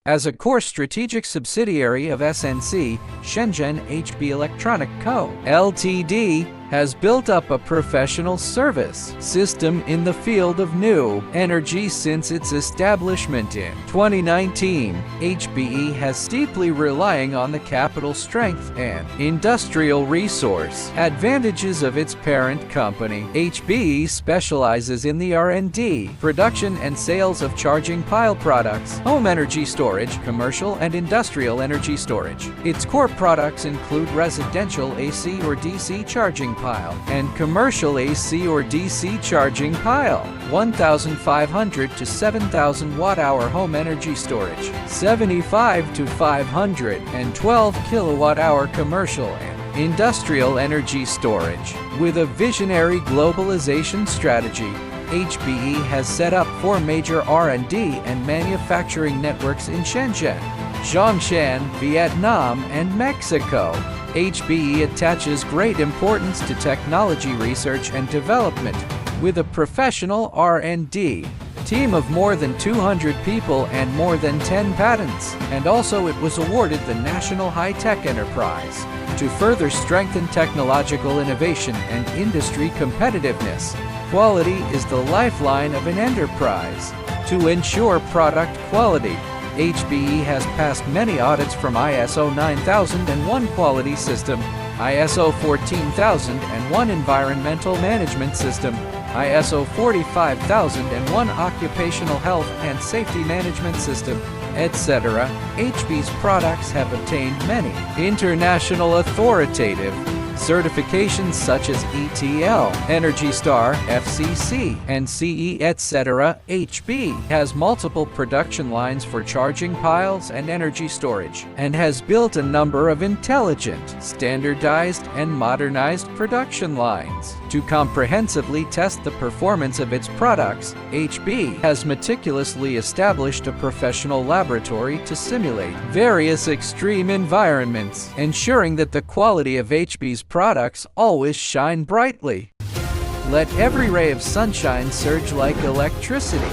As a core strategic subsidiary of SNC, Shenzhen HB Electronic Co., Ltd. has built up a professional service system in the field of new energy since its establishment in 2019. HBE has steeply relying on the capital strength and industrial resource advantages of its parent company. HBE specializes in the R&D, production and sales of charging pile products, home energy storage, commercial and industrial energy storage. Its core products include residential AC or DC charging pile and commercial AC or DC charging pile, 1,500 to 7,000 watt-hour home energy storage, 75 to 512 kilowatt-hour commercial and industrial energy storage. With a visionary globalization strategy, HBE has set up 4 major R&D and manufacturing networks in Shenzhen, Zhongshan, Vietnam, and Mexico. HBE attaches great importance to technology research and development, with a professional R&D team of more than 200 people and more than 10 patents, and also it was awarded the National High-Tech Enterprise to further strengthen technological innovation and industry competitiveness. Quality is the lifeline of an enterprise. To ensure product quality, HBE has passed many audits from ISO 9001 Quality System, ISO 14001 Environmental Management System, ISO 45001 Occupational Health and Safety Management System, etc. HBE's products have obtained many international authoritative certifications such as ETL, Energy Star, FCC, and CE, etc. HBE has multiple production lines for charging piles and energy storage, and has built a number of intelligent, standardized, and modernized production lines. To comprehensively test the performance of its products, HBE has meticulously established a professional laboratory to simulate various extreme environments, ensuring that the quality of HBE's products always shine brightly. Let every ray of sunshine surge like electricity.